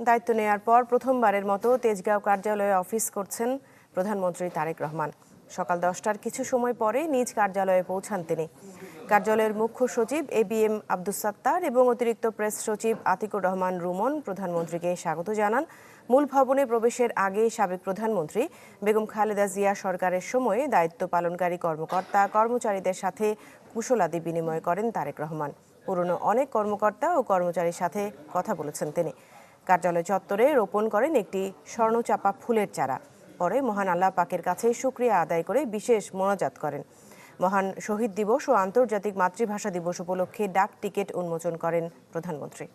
দায়িত্ব নেয়ার পর প্রথমবারের মতো তেজগাঁও কার্যালয়ে অফিস করছেন প্রধানমন্ত্রী তারেক রহমান। সকাল 10টার কিছু সময় পরে নিজ কার্যালয়ে পৌঁছান তিনি। কার্যালয়ের মুখ্য সচিব ABM আব্দুস সাত্তার এবং অতিরিক্ত প্রেস সচিব আতিকুর রহমান রুমন প্রধানমন্ত্রীকে স্বাগত জানান। মূল ভবনে প্রবেশের আগে সাবেক প্রধানমন্ত্রী বেগম খালেদা জিয়া সরকারের সময়ে দায়িত্ব পালনকারী কর্মকর্তা কর্মচারীদের সাথে কুশলাদি বিনিময় করেন তারেক রহমান। পুরনো অনেক কর্মকর্তা ও কর্মচারীর সাথে কথা বলেছেন তিনি। কার্যালয় চত্বরে রোপণ করেন একটি স্বর্ণচাপা ফুলের চারা। পরে মহান আল্লাহ পাকের কাছে শুকরিয়া আদায় করে বিশেষ মোনাজাত করেন। মহান শহীদ দিবস ও আন্তর্জাতিক মাতৃভাষা দিবস উপলক্ষে ডাক টিকিট উন্মোচন করেন প্রধানমন্ত্রী।